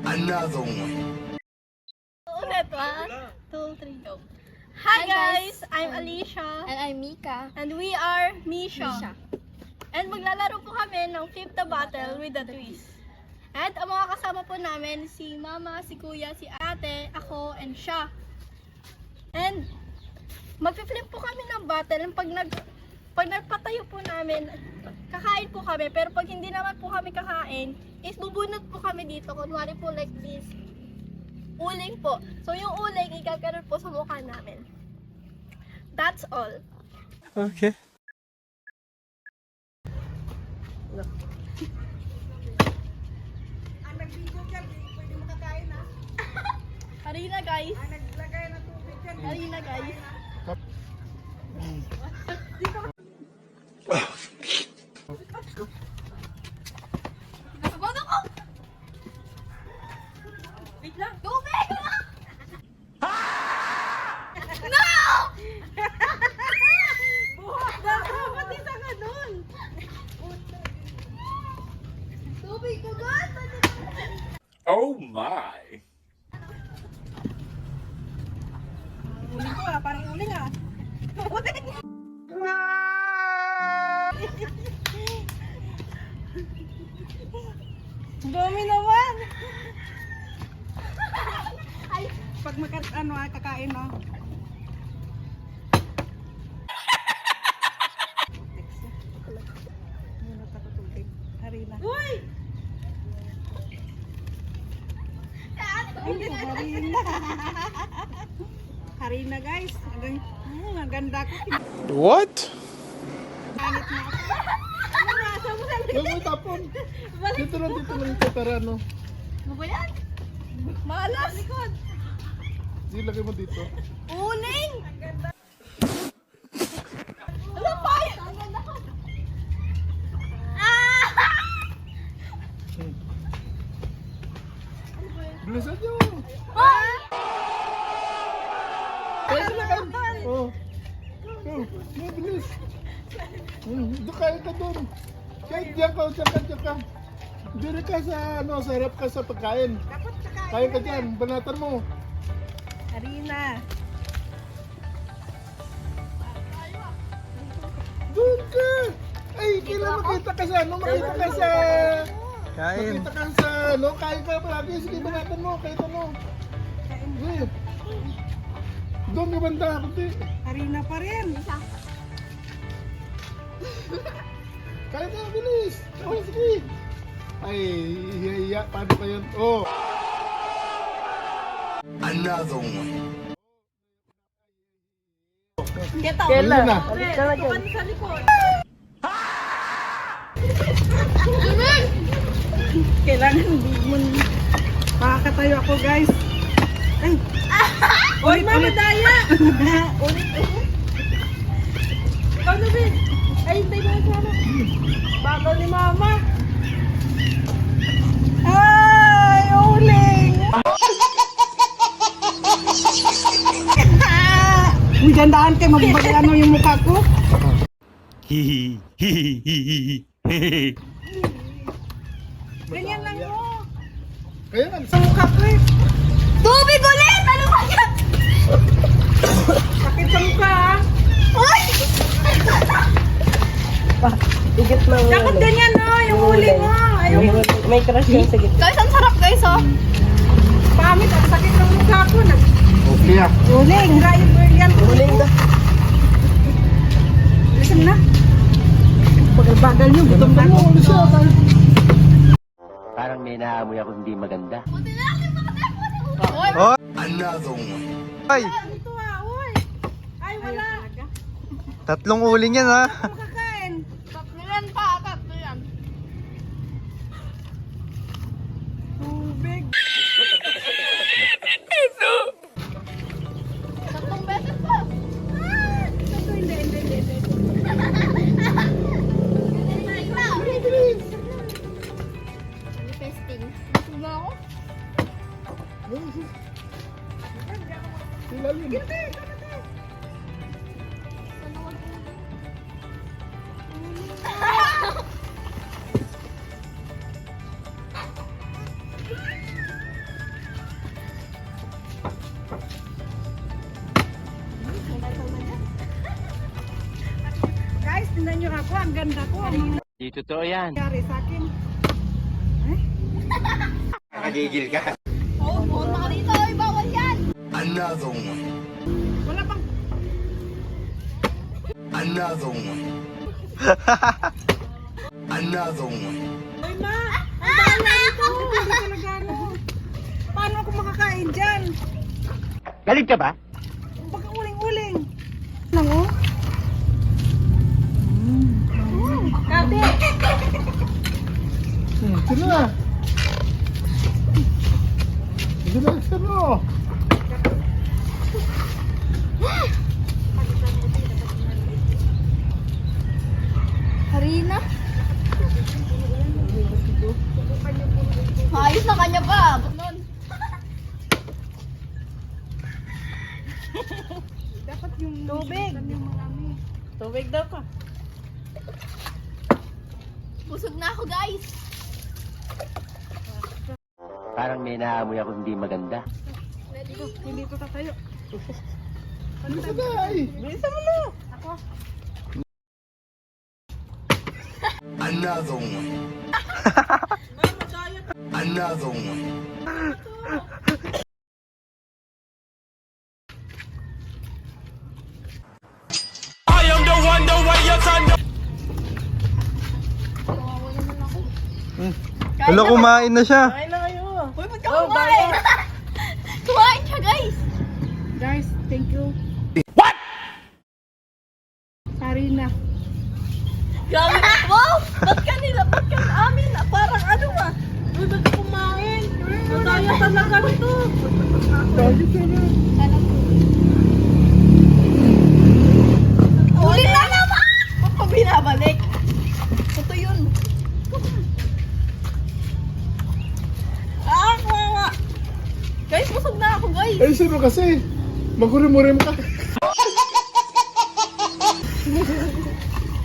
Another one. Ulit, 1, 2, 3, go. Hi guys! I'm Alicia. And I'm Mika. And we are Misha. And maglalaro po kami ng Flip the Bottle with the Twist. And ang mga kasama po namin, si Mama, si Kuya, si Ate, ako, and siya. And magpi-flip po kami ng bottle. Pag nagpatayo po namin, kakain po kami. Pero pag hindi naman po kami kakain, is bubunot po kami dito. Kunwari po like this. Uling po. So yung uling, igaganon po sa mukha namin. That's all. Okay. Ang nag-video dyan, pwede makakain ha. Harina guys. Ang naglagay ng tubig dyan. Harina guys. Nakabono ko! Wait lang. Tubig! No! Buhat na ka, pati sa ganun. Tubig ko guys! Oh my. Uling ko ha, parang uling ha. Uling! Ang dami naman. Pag kakain no. Harina. Uy! Harina. Harina guys. Ang ganda ko. What? Ganit na ako. Ano na? Saan mo lang? Huwag mo tapon. Dito lang dito para ano. Ano ba yan? Malas! Likod! Sige, lagay mo dito. Uling! Ano ba yan? Ang ganda ko! Bilisan nyo. Ah! Kaya sila kan. Oh. Oh, bilis. Doon kain ka doon. Kaya diyan ka. Diri ka sa sa harap ka sa pagkain. Dapat kakain. Kain ka dyan, banatan mo. Harina. Doon ka! Ay, kailan makita ka sa makita ka sa... Kain. Makita ka sa kain ka palagi. Sige, banatan mo, kain mo. Sige. Doon ka banda, kundi. Harina pa rin. Kain ka, bilis. Oh, sige. Ay, iya, paano pa yun? Oh. Another one. Kailan na? Tukan sa likod. Kailangan hindi makakatayo ako guys. Ay! Uy, mama daya! Ulit. Ikaw na Ben. Ay, hintay mo sa ano. Bagal ni mama. Ay, uling! Uy, gandaan kayo. Magbagay ano yung mukha ko. Ganyan lang mo. Kaya nga, Sa mukha ko eh. Tubig ulit! Ano ba yan? Sakit sa mukha ah. Uy! Dapat ganyan no, yung huli mo. Ayaw mo. May crush yan sa gitna. Guys, ang sarap guys oh! Pamit, ang sakit ng mukha ko. okay ah. Uling, rayo yan. Uling na. Listen na. Bagal-bagal yung gutom na. Parang may naamoy ako hindi maganda. Buti na lang yung makatapos! Oh. Another one. Ay! Ito ah, uy. Ay, wala. Tatlong uling yan ha! Makakain. Tatlo yan pa, tatlo yan. Tubig. Tatlong beses pa! Ito, hindi. Manifesting. Gusto mo ako? Ilalim. Sana wag ganda ko. Ang Di totoo yan. nangyari sa akin. Nakagigil ka. Oh, punta ka dito. Ay, bawal yan. Another one. Wala pang... Another one. Another one. Ay ma! Ang dami ito! Hindi talaga ano. Paano ako makakain dyan? Galit ka ba? Baka uling-uling. Lang oh. Kate! Ito na. Ito na, ito na. Harina. Ayos na kanya pa. Ba't nun? Dapat yung... Tubig! Tubig daw ka. Busog na ako, guys. Parang may naamoy ako hindi maganda. Hindi ko tatayo. Ito na ay. Bilisan mo na! Ako. Another one. Another one. Wala, kumain na siya. Kain na kayo. Uy, ba't ka kumain? Kumain siya, guys. Guys, thank you. What? Harina. Grabe. Wow! Ba't ka nila? Ba't ka amin? Parang ano ah. Uy, ba't ka kumain? Madaya talaga nito. Ulit na naman! Ba't pa binabalik? Ito yun. Kawawa. Guys, busog na ako, guys. Ay, sino kasi? Magurim-urim ka.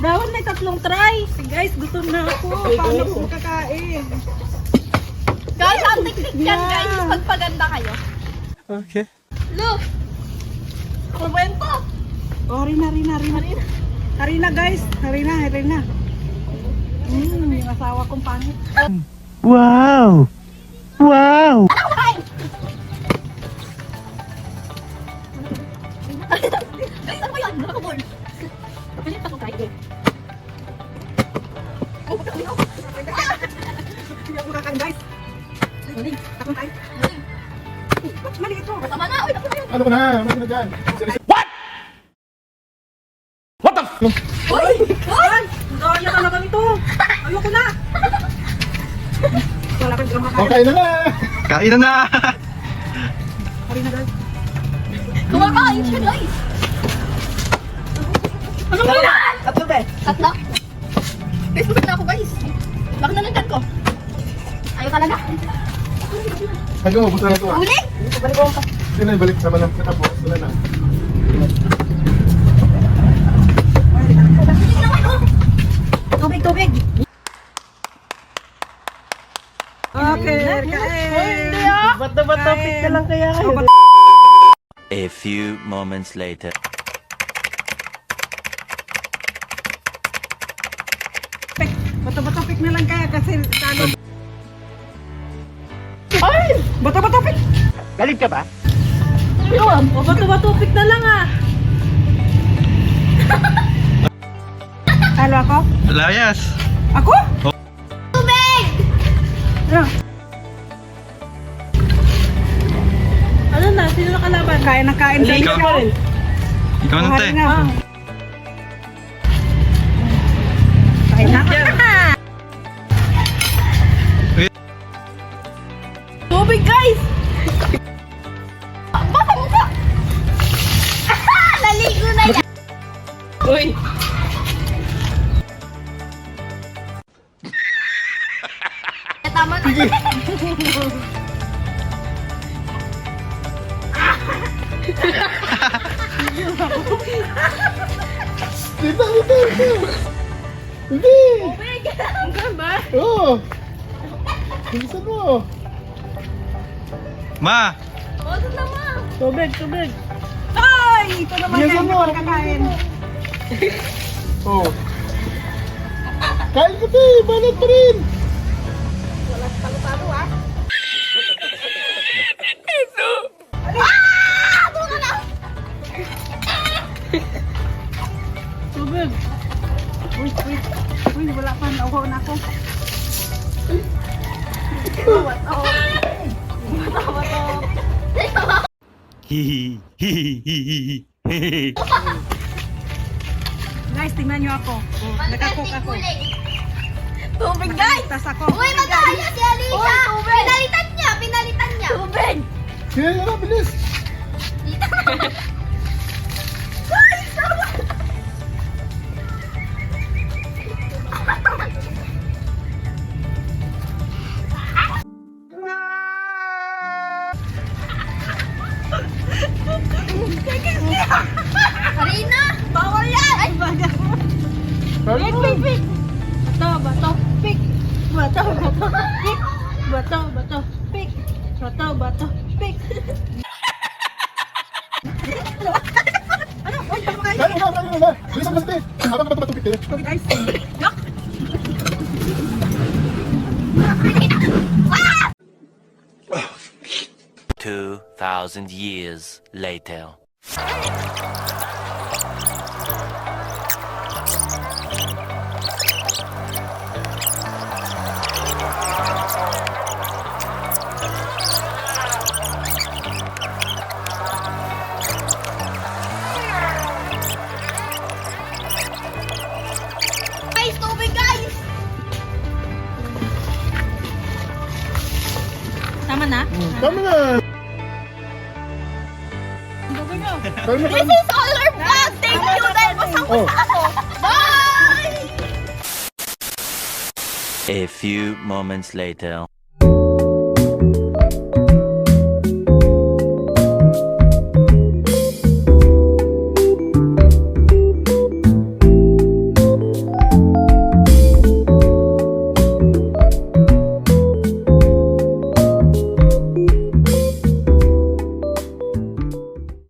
Dapat may 3 try. Guys, gusto na ako. Paano ko makakain? Guys, ang tiktik yan, guys. Pagpaganda kayo. Okay. Look! Kumwento! Oh, Harina. Harina, guys. Harina. Yung asawa kong pangit. Wow! Wow! Ay! Guys, ano ba yan? Nakabol. Ano yung takong kain? Oh, ba't ako? Hindi ako makakain, guys. Takong tayo. Mali ito. Tama na! Uy, tapos na yun! Ano ko na? Ano na dyan? Uy! Ay! Daya talaga nito. Ayoko na. Wala kang drama Okay na na. Kain na na! Harina, guys. Kumakain siya, guys! Ano ba yan? Tatlo ba? Tatlo? Guys, busog na ako, guys. Bakit nalagyan ko? Ayaw talaga. Hanggang mabuta na ito ah. Uli! Hindi na, balik sama lang. Katapos, wala na. Sige naman, oh! Tubig. Okay, kain. Hindi ah! Ba't topic na lang kaya kayo? A few moments later. Bato-bato pick na lang kaya kasi talo. Ay! Bato-bato pick! Galit ka ba? O bato-bato pick na lang ah! Talo ako? Layas! Ako? Tubig! Ano? Ano na? Sino na kalaban? Kain na kain sa Ikaw. inyo. Ikaw na, te. Kain na. Tubig, guys! Baka mukha! Naligo na yan! Uy! Tama na. Dito. Hindi. Tubig! Ang ba? Oo. Bilisan mo. Ma! Boses naman! Tubig. Ay! Ito naman Bilisan yan. Hindi mo. ko nakakain. Oo. Kain ka, te! Balat pa rin! Tubig. Uy, uy. Uy, wala pa. Nauhaw na ako. Guys, tingnan nyo ako. Oh, nakakook ako. Tubig, guys! Tas ako. Uy, madaya si Alicia! Pinalitan niya! Pinalitan niya! Tubig! Sige, yun bilis! Arina! Bawal yan! Ay, baga! Kain mo! Pick! Bato, bato, pick! Bato, bato, pick! Bato, bato, pick! Bato, bato, pick! Ano? Uy, tama kayo! Kain mo na! Bilis ang te! Habang matupit eh. Guys, 2,000 years later. Guys, tubig, guys! tama na? Tama na! Gawin nyo. Kain na, kain This is all our vlog! Thank you! Dahil pasang Oh. ako! Bye! A few moments later.